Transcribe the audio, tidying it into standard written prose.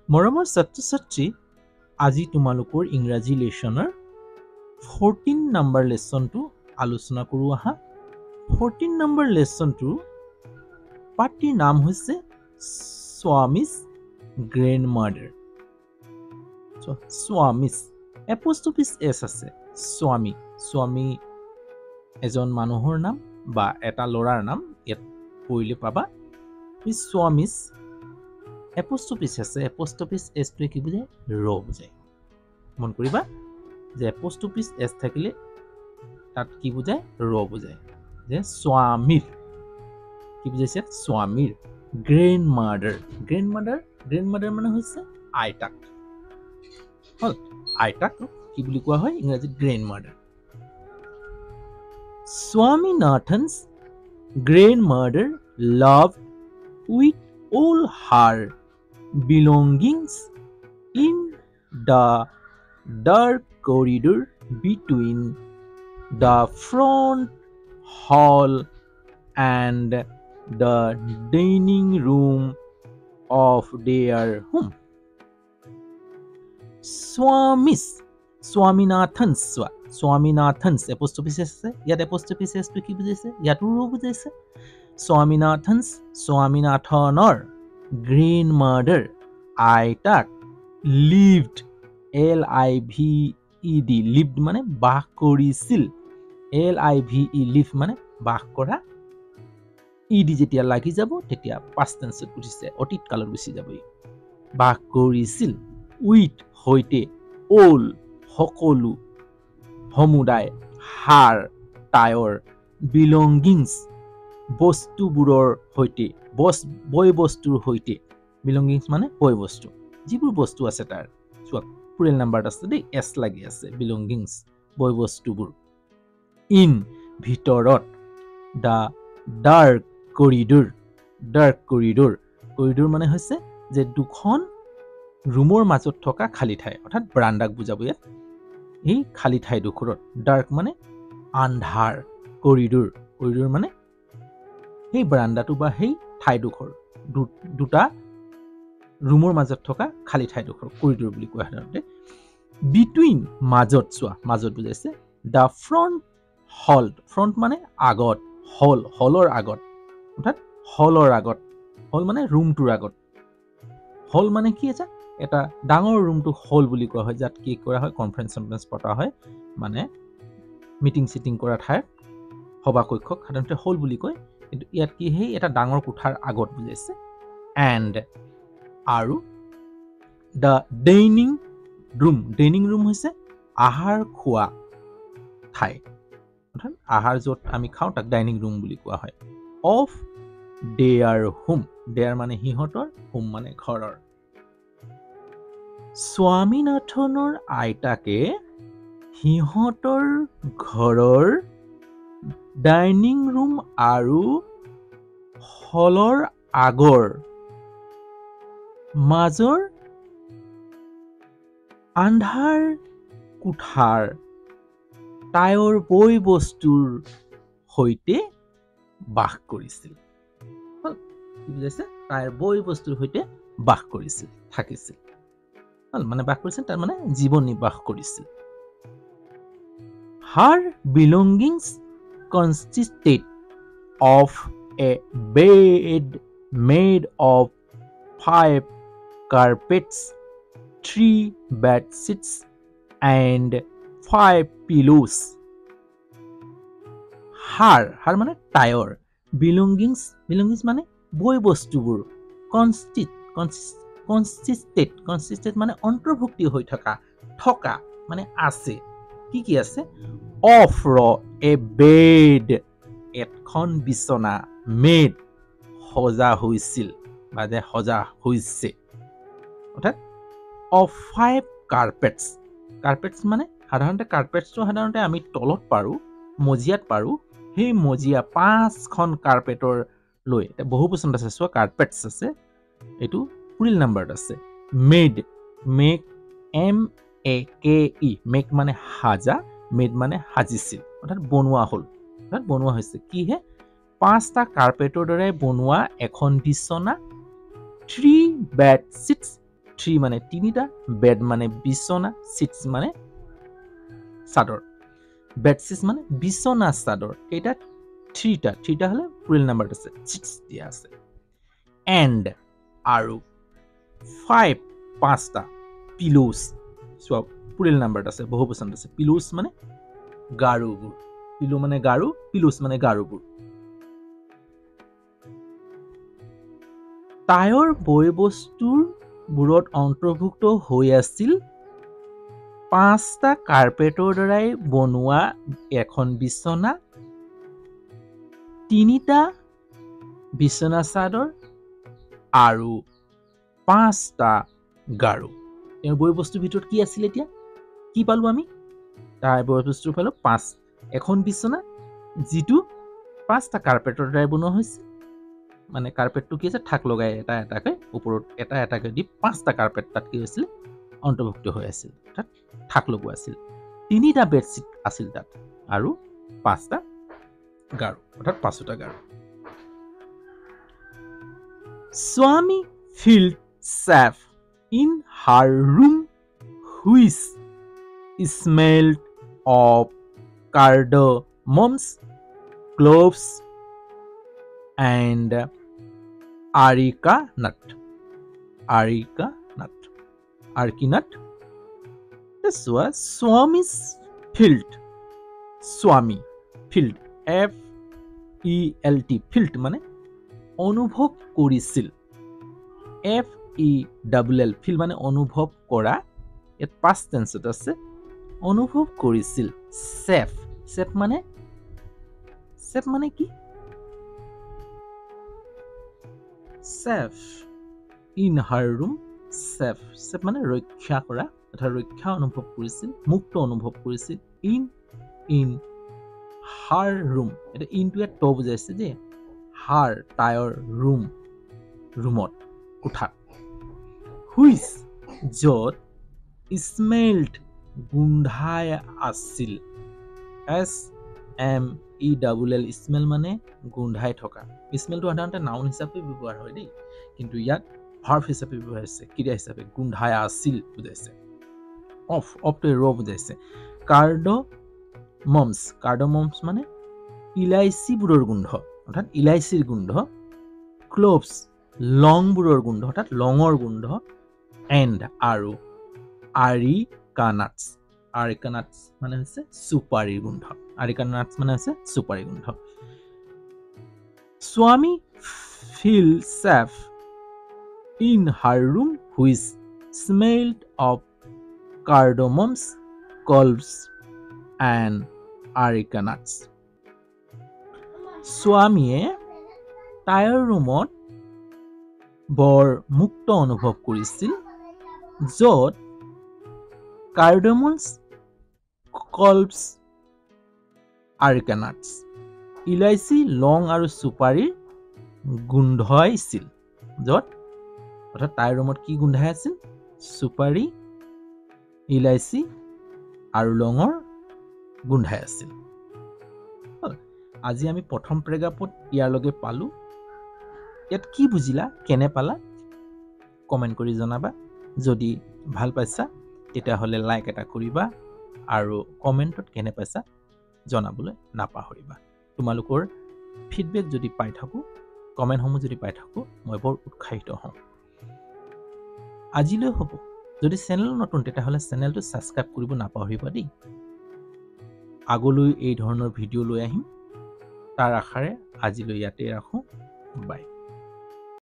মৰমৰ ছাত্ৰ-ছাত্ৰী, আজি তোমালোকৰ ইংৰাজী লেচনৰ 14 নম্বৰ লেচনটো আলোচনা কৰোঁ আহা। 14 নম্বৰ লেচনটো পাঠটিৰ নাম হৈছে স্বামীজ গ্ৰেণ্ডমাদাৰ। স্বামীজ এপ'ষ্ট্ৰফিছ এছ আছে। স্বামী স্বামী এজন মানুহৰ নাম বা এটা ল'ৰাৰ নাম ইয়াত পঢ়িলে পাবা। স্বামীজ এপ'ষ্ট্ৰফিছ আছে। এপ'ষ্ট্ৰফিছ এছটোৱে কি বুজায়? ৰ বুজায়। মন কৰিবা যে এপ'ষ্ট্ৰফিছ এছ থাকিলে তাত কি বুজায়? ৰ বুজায়। যে স্বামীৰ কি বুজাইছে? স্বামীৰ গ্ৰেণ্ডমাদাৰ। গ্ৰেণ্ডমাদাৰ মানে হৈছে আইতাক। হল আইতাক কি বুলি কোৱা হয় ইংৰাজীত? গ্ৰেণ্ডমাদাৰ। Swaminathan's grandmother loved with all her belongings in the dark corridor between the front hall and the dining room of their home. Swaminathan's এপ'ষ্ট্ৰফিছ আছে। ইয়াত এপ'ষ্ট্ৰফিছ এছটো কি বুজাইছে? ইয়াতো ৰ বুজাইছে। স্বামীনাথনৰ গ্ৰেণ্ডমাদাৰ আইতাক lived lived lived মানে বাস কৰিছিল। live মানে বাস কৰা। ed যেতিয়া লাগি যাব তেতিয়া past tense উঠিছে, অতীত কালত গুচি যাব। বাস কৰিছিল with হৈতে, all সকলো, সমুদায়, হাৰ তাইৰ, belongings বস্তুবোৰৰ সৈতে, বয় বস্তুৰ সৈতে। belongings মানে বয় বস্তু, যিবোৰ বস্তু আছে তাৰ। চোৱা প্লুৰেল নাম্বাৰত আছে দেই, এছ লাগি আছে। belongings বয় বস্তুবোৰ। ইন ভিতৰত, দা ডাৰ্ক কৰিডৰ। কৰিডৰ মানে হৈছে যে দুখন ৰুমৰ মাজত থকা খালী ঠাই, অৰ্থাৎ বাৰাণ্ডাক বুজাব ইয়াত। এই খালী ঠাইডোখৰত, ডাৰ্ক মানে আন্ধাৰ, কৰিডৰ মানে সেই বাৰাণ্ডাটো বা সেই ঠাইডোখৰ, দুটা ৰুমৰ মাজত থকা খালী ঠাইডোখৰ কৰিডৰ বুলি কোৱা সাধাৰণতে। বিটুইন মাজত, চোৱা মাজত বুজাইছে। দা ফ্ৰণ্ট হল, ফ্ৰণ্ট মানে আগত, হলৰ আগত, অৰ্থাৎ হলৰ আগত। হল মানে ৰুমটোৰ আগত। হল মানে কি? এটা ডাঙৰ ৰুমটো হল বুলি কোৱা হয়, যাত কি কৰা হয়? কনফাৰেন্স পতা হয়, মানে মিটিং চিটিং কৰা ঠাই, সভা কক্ষক সাধাৰণতে হল বুলি কয়। কিন্তু ইয়াত কি? সেই এটা ডাঙৰ কোঠাৰ আগত বুজাইছে। এণ্ড আৰু দ্য ডাইনিং ৰুম হৈছে আহাৰ খোৱা ঠাই, অৰ্থাৎ আহাৰ য'ত আমি খাওঁ তাক ডাইনিং ৰুম বুলি কোৱা হয়। অফ দেয়াৰ হোম, দেয়াৰ মানে সিহঁতৰ, হোম মানে ঘৰৰ। স্বামীনাথনৰ আইতাকে সিহঁতৰ ঘৰৰ ডাইনিং ৰুম আৰু হলৰ আগৰ মাজৰ আন্ধাৰ কোঠাৰ তাইৰ বয় বস্তুৰ সৈতে বাস কৰিছিল। কি বুজাইছে? তাইৰ বয় বস্তুৰ সৈতে বাস কৰিছিল, থাকিছিল। মানে বাস কৰিছিল তাৰ মানে জীৱন নিৰ্বাহ কৰিছিল। Her belongings consisted of a bed made of 5 carpets, 3 bed sheets and 5 pillows. Her মানে তাইৰ, belongings মানে বয় বস্তুবোৰ, consisted মানে অন্তৰ্ভুক্তি হৈ থকা মানে আছে। কি আছে? অফ এ বেড, এখন বিচনা, মেড সজা হৈছিল বা যে সজা হৈছে, অৰ্থাৎ অফ 5 কাৰ্পেটছ মানে সাধাৰণতে আমি তলত পাৰোঁ, মজিয়াত পাৰোঁ। সেই মজিয়া 5খন কাৰ্পেটৰ লৈ, বহু বচনত আছে, চোৱা কাৰ্পেটছ আছে, এইটো প্লুৰেল নাম্বাৰত আছে। মেড, মেক MEAKE, মেক মানে সাজা, মেড মানে সাজিছিল, অৰ্থাৎ বনোৱা হ'ল, অৰ্থাৎ বনোৱা হৈছে। কিহে? 5টা কাৰ্পেটৰ দ্বাৰাই বনোৱা এখন বিচনা, 3 bed sheets থ্ৰী মানে তিনিটা, বেড মানে বিচনা, চিটছ মানে চাদৰ। বেডছিট মানে বিচনা চাদৰ কেইটা থ্ৰীটা হ'লে প্লুৰেল নাম্বাৰত আছে, চিটছ দিয়া আছে। এণ্ড আৰু ফাইভ পাঁচটা পিলোজ চোৱা প্লুৰেল নাম্বাৰত আছে, বহুবচনত আছে। পিলোজ মানে গাৰুবোৰ, পিলো মানে গাৰু, পিলোজ মানে গাৰুবোৰ। তাইৰ বয় বস্তুবোৰত অন্তৰ্ভুক্ত হৈ আছিল পাঁচটা কাৰ্পেটৰ দ্বাৰাই বনোৱা এখন বিচনা, তিনিটা বিচনা চাদৰ আৰু পাঁচটা গাৰু। তেওঁৰ বয় বস্তুৰ ভিতৰত কি আছিল? এতিয়া কি পালো আমি? তাৰ বয় বস্তু পালো এখন বিচনা, যিটো পাঁচটা কাৰ্পেটৰ দ্বাৰাই বনোৱা হৈছে। মানে কাৰ্পেটটো কি আছে? থাক লগাই এটা এটাকৈ ওপৰত এটা এটাকৈ দি পাঁচটা কাৰ্পেট তাত কি হৈছিল? অন্তৰ্ভুক্ত হৈ আছিল, অৰ্থাৎ থাক লগোৱা আছিল। তিনিটা বেডশ্বীট আছিল তাত আৰু পাঁচটা গাৰু, অৰ্থাৎ পাঁচোটা গাৰু। Swami felt safe in her room, which smelled of cardamoms, cloves, and areca nut. This was Swami's felt. Swami felt, F-E-L-T, felt মানে অনুভৱ কৰিছিল। F-E-L-L, ফিল মানে অনুভৱ কৰা, ইয়াত পাষ্ট টেন্সত আছে, অনুভৱ কৰিছিল। চেফ, চেফ মানে কি? Safe in her room, safe মানে ৰক্ষা কৰা, অৰ্থাৎ ৰক্ষা অনুভৱ কৰিছিল, মুক্ত অনুভৱ কৰিছিল। ইন হাৰ ৰুম, এটা ইনটো ইয়াত ট বুজাইছে যে হাৰ তাইৰ ৰুমত, কোঠাত। হুইচ য'ত স্মেল্ড গোন্ধাই আছিল। SMELL, স্মেল মানে গোন্ধাই থকা। স্মেলটো সাধাৰণতে নাউন হিচাপে ব্যৱহাৰ হয় দেই, কিন্তু ইয়াত ভাৰ্ব হিচাপে ব্যৱহাৰ হৈছে, ক্ৰিয়া হিচাপে। গোন্ধাই আছিল বুজাইছে। অফটো ৰ বুজাইছে। কাৰ্ডমমছ মানে ইলাইচিবোৰৰ গোন্ধ, অৰ্থাৎ ইলাইচিৰ গোন্ধ। ক্লোভছ লংবোৰৰ গোন্ধ, অৰ্থাৎ লঙৰ গোন্ধ। এণ্ড আৰু আৰিকা নাটছ মানে হৈছে চুপাৰীৰ গোন্ধ। আৰিকা নাটছ মানে হৈছে চুপাৰী গোন্ধ। Swami felt safe in her room, which smelled of cardamoms, cloves, and areca nuts. স্বামীয়ে তাইৰ ৰুমত বৰ মুক্ত অনুভৱ কৰিছিল, য'ত কাৰ্ডামমছ, ক্লভছ, আৰেকা নাটছ, ইলাইচি, লং আৰু চুপাৰীৰ গোন্ধাইছিল। য'ত অৰ্থাৎ তাইৰ ৰুমত কি গোন্ধাই আছিল? চুপাৰী, ইলাইচি আৰু লঙৰ গোন্ধাই আছিল। আজি আমি প্ৰথম পেৰাগ্ৰাফত ইয়াৰলৈকে পালো। ইয়াত কি বুজিলা, কেনে পালা কমেণ্ট কৰি জনাবা। যদি ভাল পাইছা তেতিয়াহ'লে লাইক এটা কৰিবা আৰু কমেণ্টত কেনে পাইছা জনাবলৈ নাপাহৰিবা। তোমালোকৰ ফিডবেক যদি পাই থাকোঁ, কমেণ্টসমূহ যদি পাই থাকোঁ, মই বৰ উৎসাহিত হওঁ। আজিলৈ হ'ব। যদি চেনেল নতুন তেতিয়াহ'লে চেনেলটো ছাবস্ক্ৰাইব কৰিব নাপাহৰিবা দেই। আগলৈ এই ধৰণৰ ভিডিঅ' লৈ আহিম, তাৰ আশাৰে আজিলৈ ইয়াতে ৰাখোঁ। বাই।